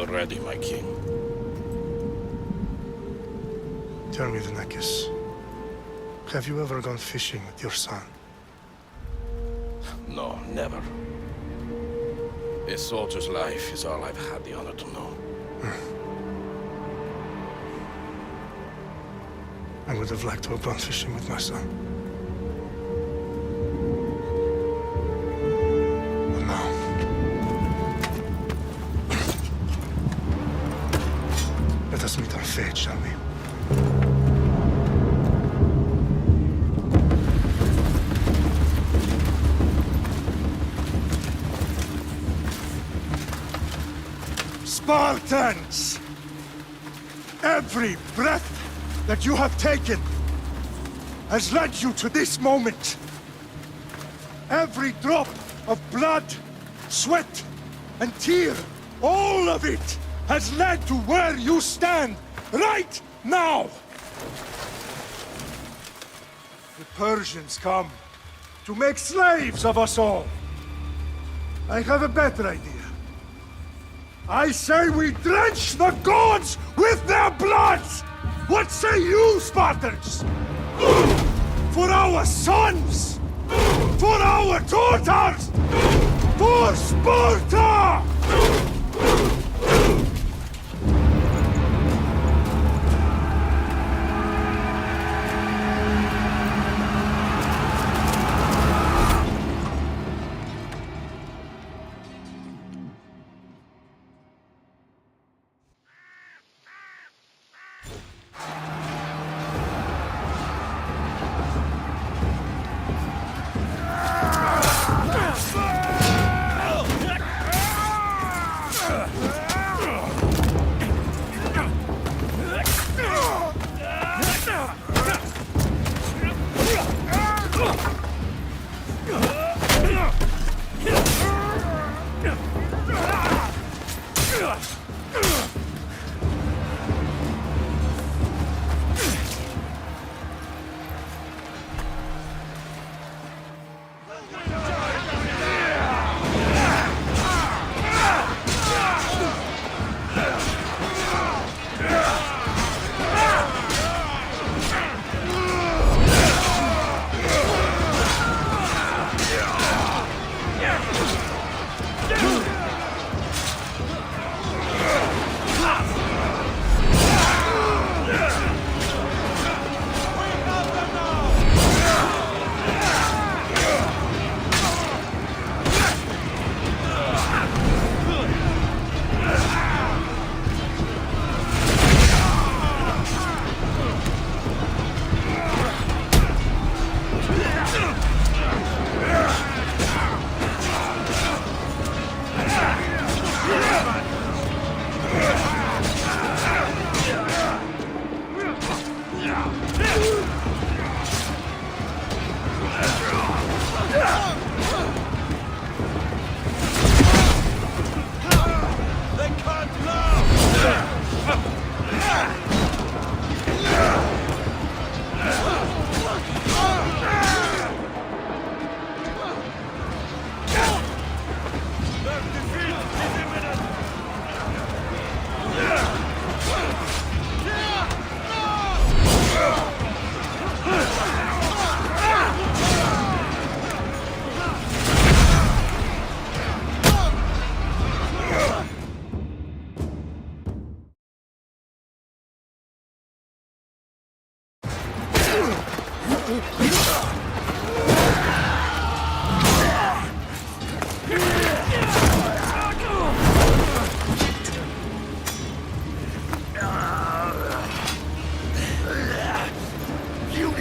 you're ready, my king. Tell me, Venekis, have you ever gone fishing with your son? No, never. A soldier's life is all I've had the honor to know. I would have liked to have gone fishing with my son. But now... Let us meet our fate, shall we? Spartans! Every breath that you have taken has led you to this moment. Every drop of blood, sweat, and tear, all of it has led to where you stand right now. The Persians come to make slaves of us all. I have a better idea. I say we drench the gods with their bloods! What say you, Spartans? For our sons! For our daughters! For Sparta!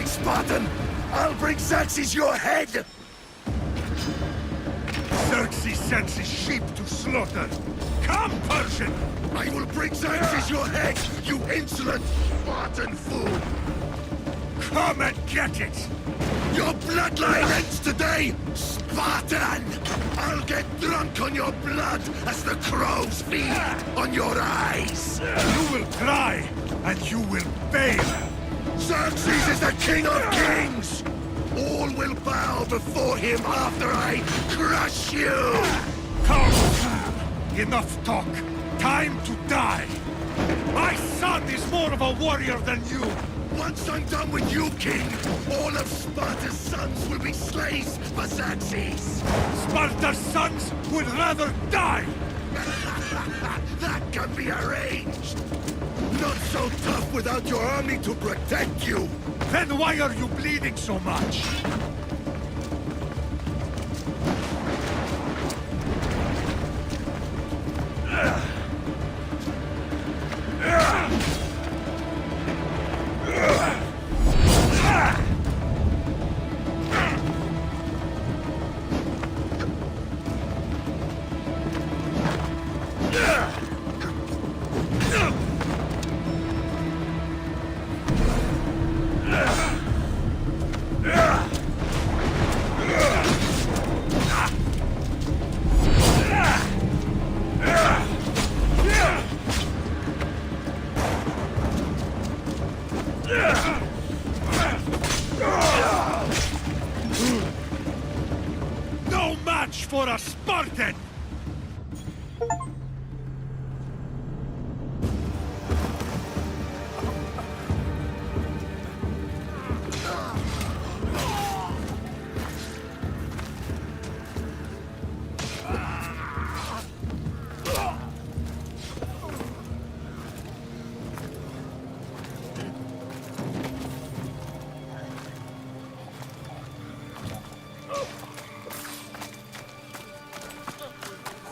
Spartan! I'll bring Xerxes your head! Xerxes sends his sheep to slaughter. Come, Persian! I will bring Xerxes your head, you insolent Spartan fool! Come and get it! Your bloodline ends today, Spartan! I'll get drunk on your blood as the crows feed on your eyes! You will cry, and you will fail! Xerxes is the king of kings! All will bow before him after I crush you! Come! Enough talk! time to die. My son is more of a warrior than you. Once I'm done with you, King, all of Sparta's sons will be slaves for Xerxes. Sparta's sons would rather die. That can be arranged. Not so tough without your army to protect you. Then why are you bleeding so much? No match for a Spartan!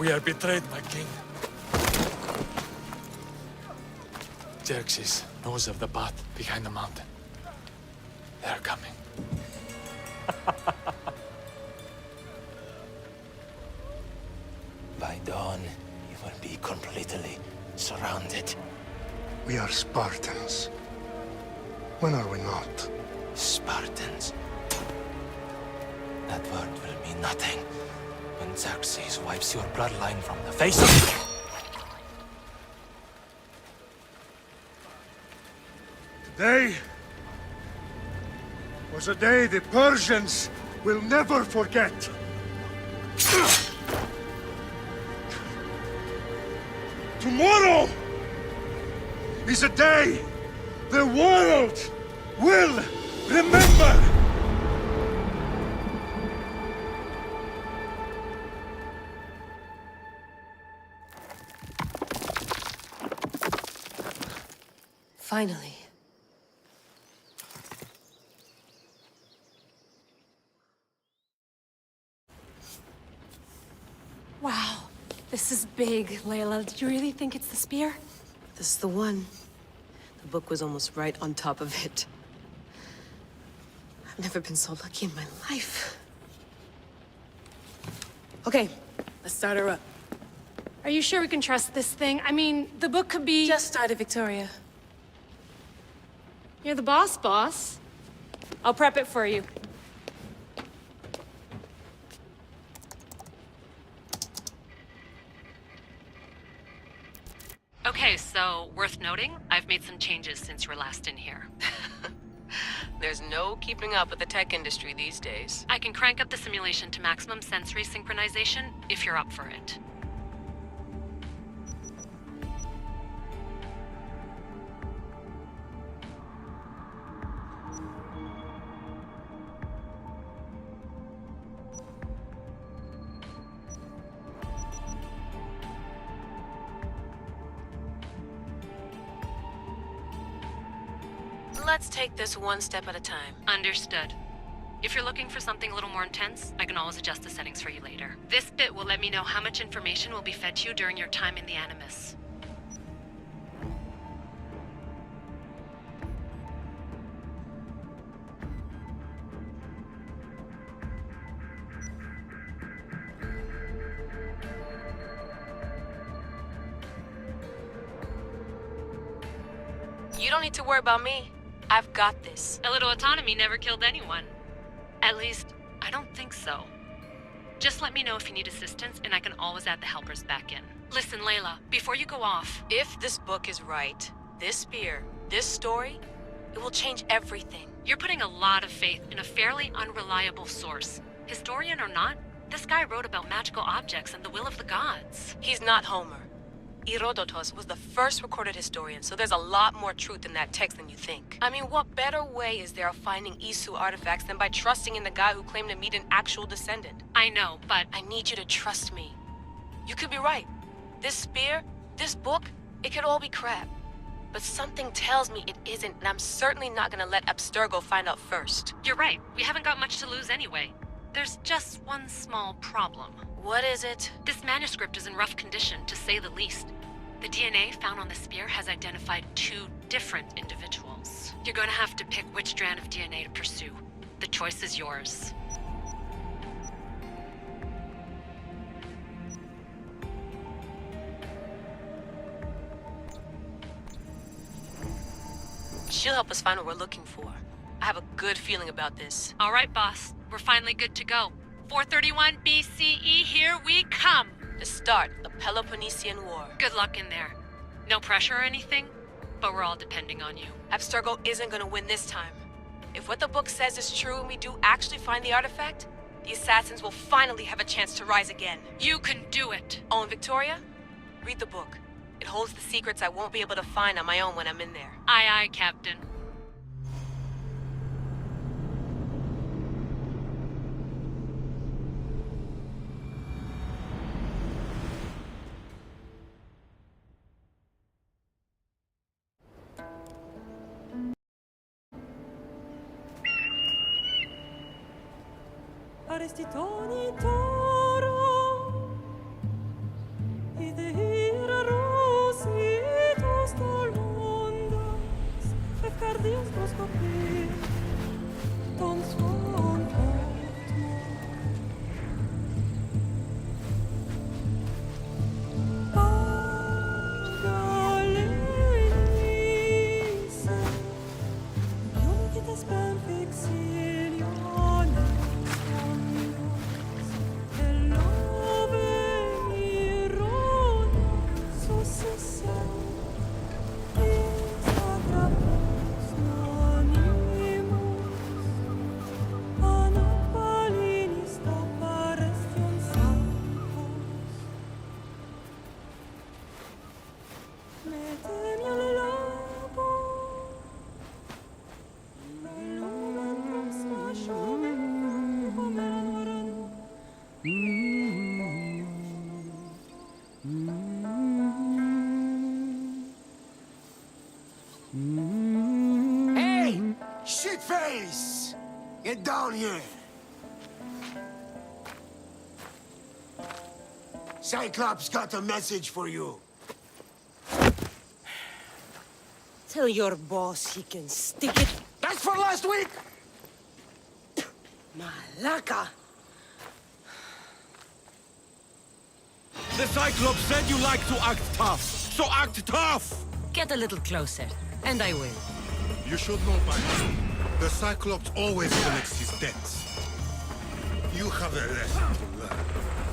We are betrayed, my king. Xerxes knows of the path behind the mountain. They are coming. By dawn, you will be completely surrounded. We are Spartans. When are we not? Spartans. That word will mean nothing when Xerxes wipes your bloodline from the face of... Today was a day the Persians will never forget. Tomorrow is a day the world will remember. Finally. Wow, this is big, Layla. Did you really think it's the spear? This is the one. The book was almost right on top of it. I've never been so lucky in my life. Okay, let's start her up. Are you sure we can trust this thing? I mean, the book could be... Just started, Victoria. You're the boss. I'll prep it for you. Okay, so worth noting, I've made some changes since you were last in here. There's no keeping up with the tech industry these days. I can crank up the simulation to maximum sensory synchronization if you're up for it. Let's take this one step at a time. Understood. If you're looking for something a little more intense, I can always adjust the settings for you later. This bit will let me know how much information will be fed to you during your time in the Animus. You don't need to worry about me. I've got this. A little autonomy never killed anyone. At least, I don't think so. Just let me know if you need assistance, and I can always add the helpers back in. Listen, Layla, before you go off... If this book is right, this spear, this story, it will change everything. You're putting a lot of faith in a fairly unreliable source. Historian or not, this guy wrote about magical objects and the will of the gods. He's not Homer. Herodotus was the first recorded historian, so there's a lot more truth in that text than you think. I mean, what better way is there of finding Isu artifacts than by trusting in the guy who claimed to meet an actual descendant? I know, but I need you to trust me. You could be right. This spear, this book, it could all be crap. But something tells me it isn't, and I'm certainly not gonna let Abstergo find out first. you're right. We haven't got much to lose anyway. There's just one small problem. What is it? This manuscript is in rough condition, to say the least. The DNA found on the spear has identified 2 different individuals. You're gonna have to pick which strand of DNA to pursue. The choice is yours. She'll help us find what we're looking for. I have a good feeling about this. All right, boss. We're finally good to go. 431 BCE, here we come! The start of the Peloponnesian War. Good luck in there. No pressure or anything, but we're all depending on you. Abstergo isn't gonna win this time. If what the book says is true and we do actually find the artifact, the assassins will finally have a chance to rise again. You can do it! Oh, and Victoria? Read the book. It holds the secrets I won't be able to find on my own when I'm in there. Aye, aye, Captain. Arrestitoni toro, idehira rositos dolmondas, efcardios proscopir, ton suon potmo. Pagalenice, ionites ben fixiliones, Hey! Shitface! Get down here! Cyclops got a message for you. Tell your boss he can stick it. That's for last week! Malaka! The Cyclops said you like to act tough, so act tough! Get a little closer, and I will. You should know by now. The Cyclops always collects his debts. You have a lesson to learn.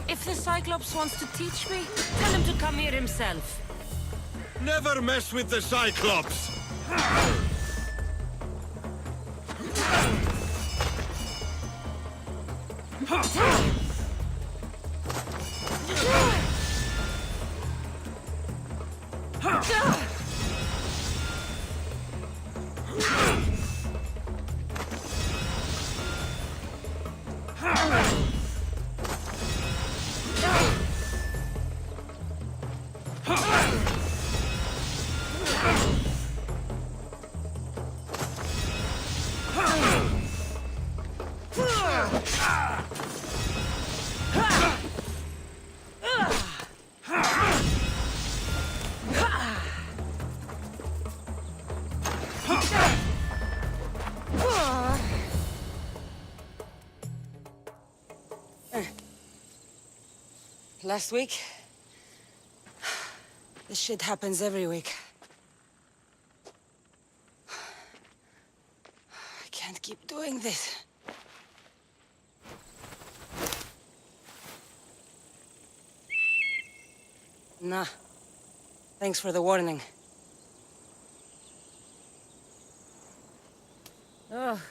If the Cyclops wants to teach me, tell him to come here himself. Never mess with the Cyclops! Last week? This shit happens every week. I can't keep doing this. Nah. Thanks for the warning. Oh.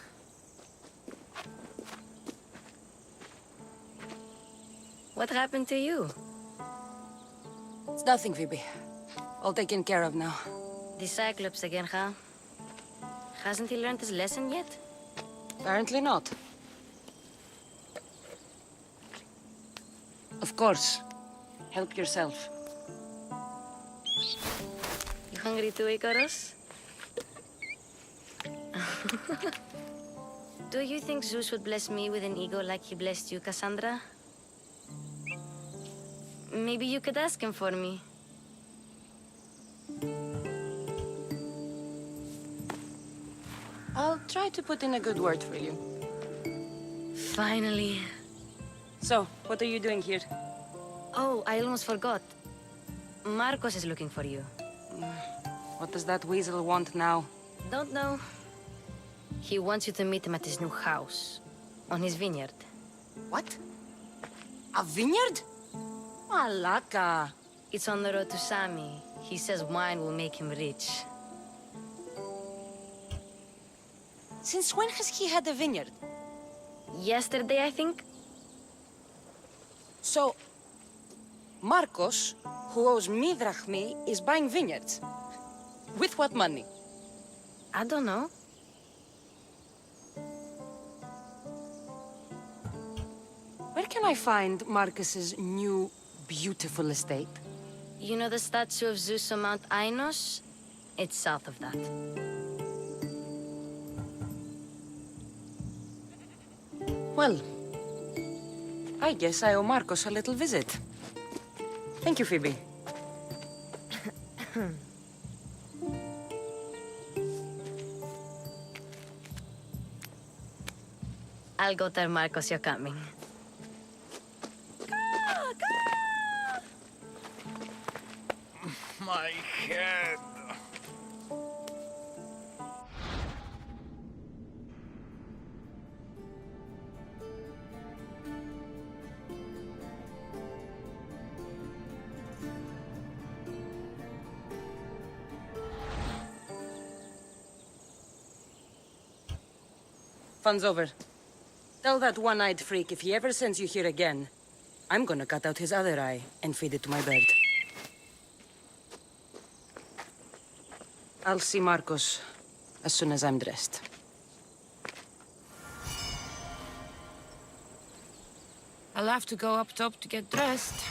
What happened to you? It's nothing, Phoebe. All taken care of now. The Cyclops again, huh? Hasn't he learned his lesson yet? Apparently not. Of course. Help yourself. You hungry too, Icarus? Do you think Zeus would bless me with an ego like he blessed you, Cassandra? Maybe you could ask him for me. I'll try to put in a good word for you. Finally. So, what are you doing here? Oh, I almost forgot. Marcos is looking for you. What does that weasel want now? Don't know. He wants you to meet him at his new house. On his vineyard. What? A vineyard? Malaka. It's on the road to Sami. He says wine will make him rich. Since when has he had a vineyard? Yesterday, I think. So, Marcos, who owes me drachmi, is buying vineyards. With what money? I don't know. Where can I find Marcus's new, beautiful estate? You know the statue of Zeus on Mount Ainos? It's south of that. Well, I guess I owe Marcos a little visit. Thank you, Phoebe. I'll go tell Marcos you're coming. My head. Fun's over. Tell that one-eyed freak if he ever sends you here again, I'm gonna cut out his other eye and feed it to my bird. I'll see Marcos as soon as I'm dressed. I'll have to go up top to get dressed.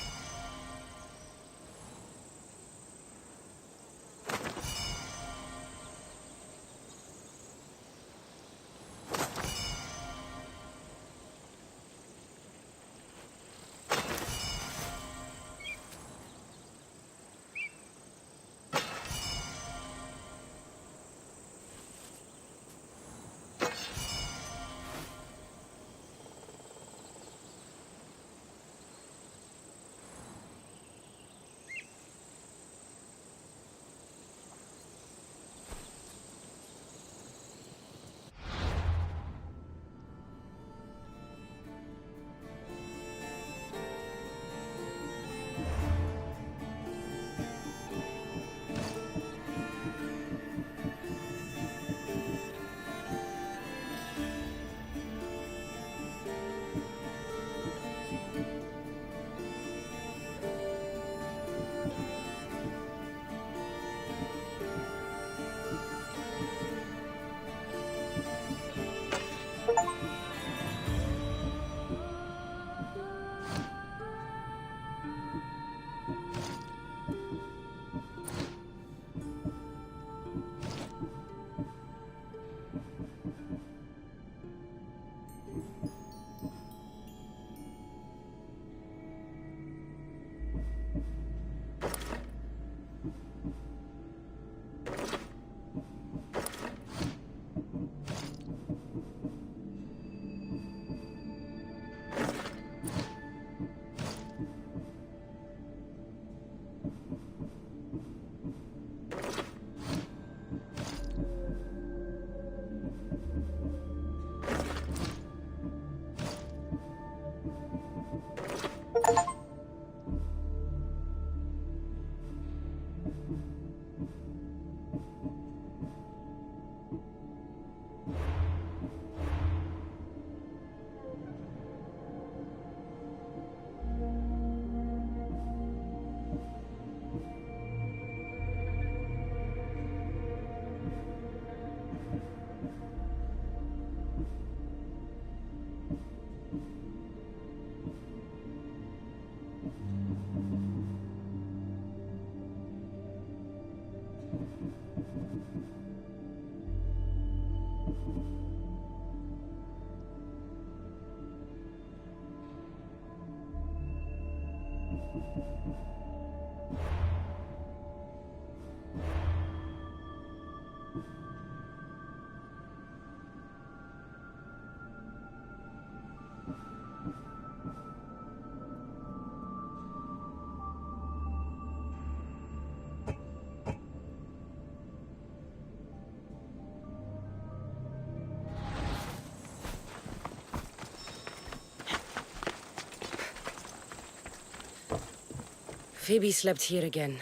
Phoebe slept here again.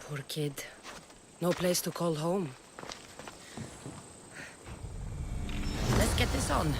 Poor kid. No place to call home. Let's get this on.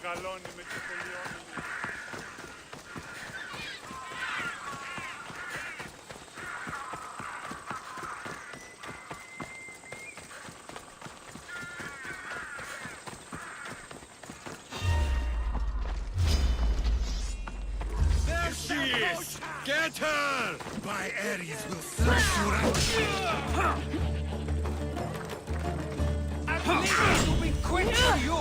μεγαλώνει με και τελειώνει. There she is! Get her! My Ares will thrash you out! To be quick for you!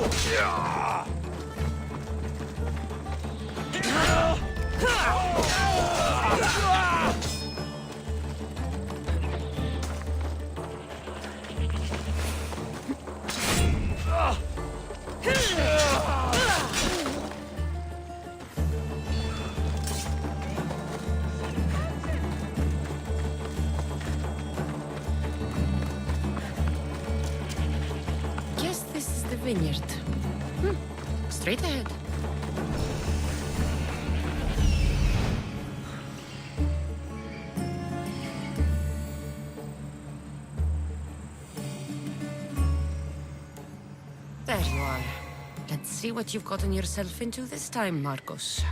Guess this is the vineyard. Straight ahead. There you are. Let's see what you've gotten yourself into this time, Marcos.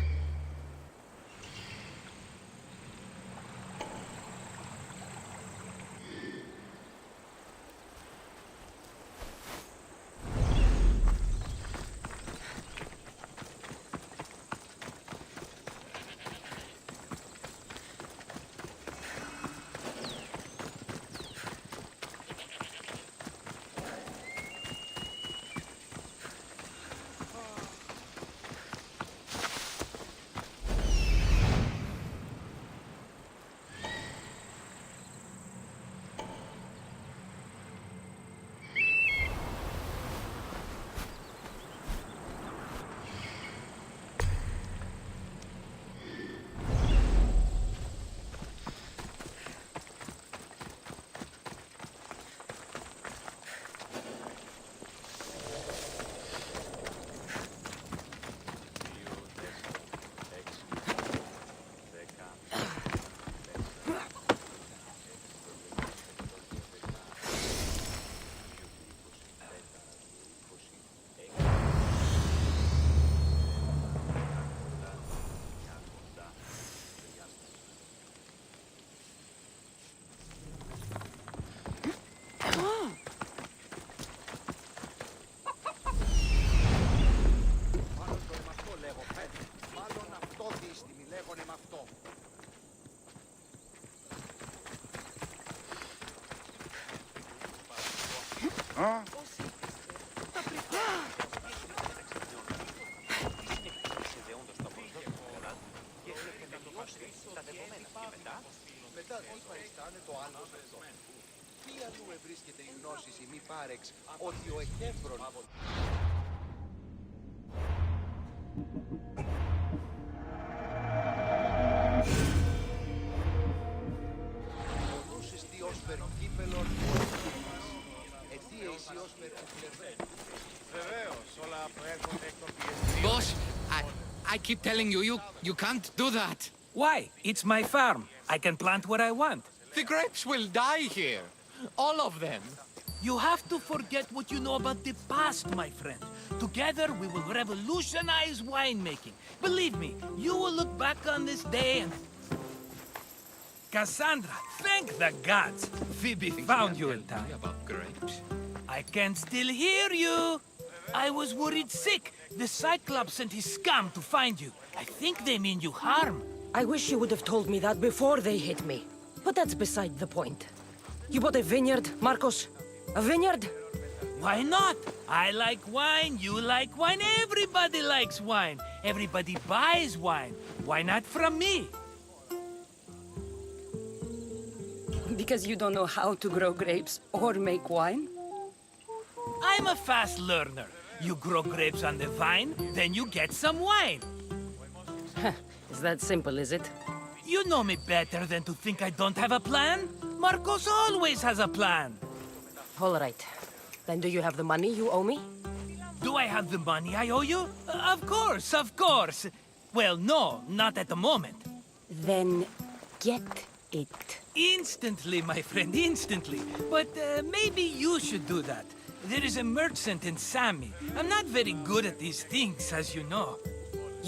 Μετά τι παριστάνε το άλλο εδώ. Τι αλλού ευρίσκεται η γνώσης η μη πάρεξ ότι ο Εκέφρον... Boss, I keep telling you can't do that. Why? It's my farm. I can plant what I want. The grapes will die here. All of them. You have to forget what you know about the past, my friend. Together, we will revolutionize winemaking. Believe me, you will look back on this day and... Cassandra, thank the gods! Phoebe found you in time. About grapes? I can still hear you! I was worried sick. The Cyclops sent his scum to find you. I think they mean you harm. I wish you would have told me that before they hit me. But that's beside the point. You bought a vineyard, Marcos? A vineyard? Why not? I like wine, you like wine, everybody likes wine. Everybody buys wine. Why not from me? Because you don't know how to grow grapes or make wine? I'm a fast learner. You grow grapes on the vine, then you get some wine. Is that simple, is it? You know me better than to think I don't have a plan. Marcos always has a plan. All right. Then do you have the money you owe me? Do I have the money I owe you? Of course, of course. Well, no, not at the moment. Then get it. Instantly, my friend, instantly. But maybe you should do that. There is a merchant in Sami. I'm not very good at these things, as you know.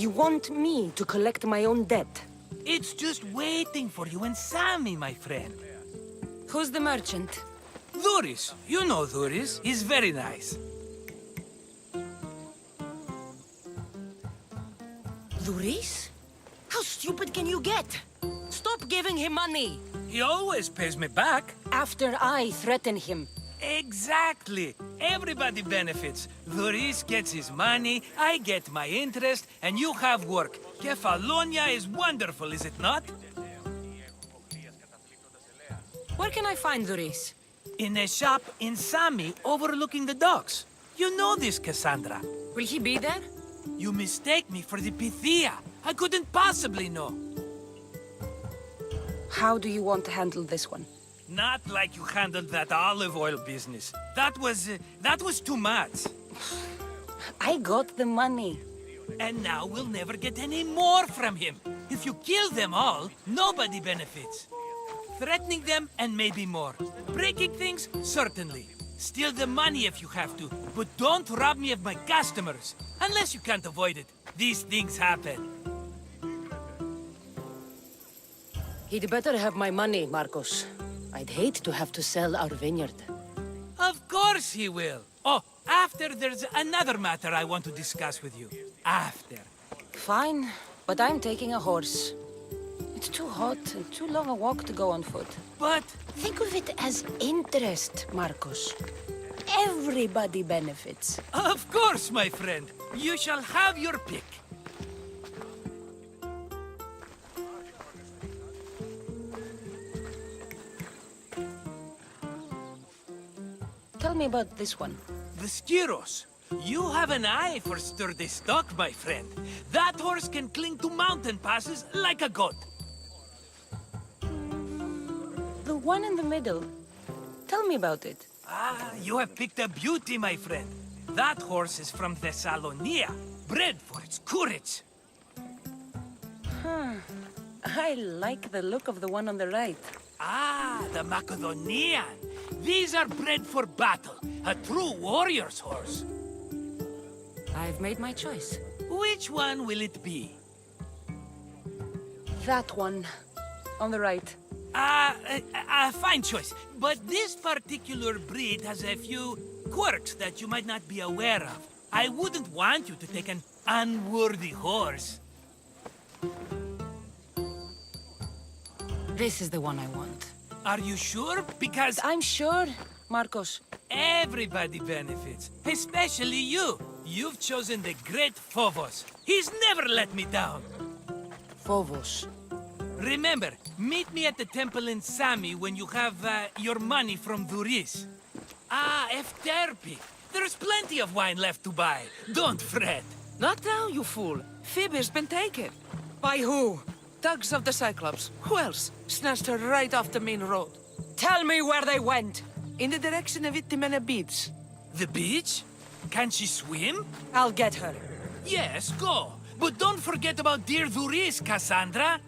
You want me to collect my own debt? It's just waiting for you in Sami, my friend. Who's the merchant? Duris. You know Duris. He's very nice. Duris? How stupid can you get? Stop giving him money! He always pays me back. After I threaten him. Exactly. Everybody benefits. Duris gets his money, I get my interest, and you have work. Kefalonia is wonderful, is it not? Where can I find Duris? In a shop in Sami overlooking the docks. You know this, Cassandra. Will he be there? You mistake me for the Pythia. I couldn't possibly know. How do you want to handle this one? Not like you handled that olive oil business. That was too much. I got the money. And now we'll never get any more from him. If you kill them all, nobody benefits. Threatening them, and maybe more. Breaking things, certainly. Steal the money if you have to, but don't rob me of my customers. Unless you can't avoid it. These things happen. He'd better have my money, Marcos. I'd hate to have to sell our vineyard. Of course he will. Oh, after there's another matter I want to discuss with you. After. Fine, but I'm taking a horse. It's too hot and too long a walk to go on foot. But... think of it as interest, Marcos. Everybody benefits. Of course, my friend. You shall have your pick. Tell me about this one. The Skiros. You have an eye for sturdy stock, my friend. That horse can cling to mountain passes like a goat. The one in the middle. Tell me about it. Ah, you have picked a beauty, my friend. That horse is from Thessalonia, bred for its courage. I like the look of the one on the right. Ah, the Macedonian. These are bred for battle. A true warrior's horse. I've made my choice. Which one will it be? That one. On the right. Fine choice. But this particular breed has a few quirks that you might not be aware of. I wouldn't want you to take an unworthy horse. This is the one I want. Are you sure? Because... I'm sure. Marcos. Everybody benefits, especially you. You've chosen the great Phobos. He's never let me down. Phobos. Remember, meet me at the temple in Sami when you have your money from Duris. Ah, Efterpi. There's plenty of wine left to buy. Don't fret. Not now, you fool. Phoebe's been taken. By who? Thugs of the Cyclops. Who else? Snatched her right off the main road. Tell me where they went. In the direction of Itimena Beach. The beach? Can she swim? I'll get her. Yes, go. But don't forget about dear Duris, Cassandra.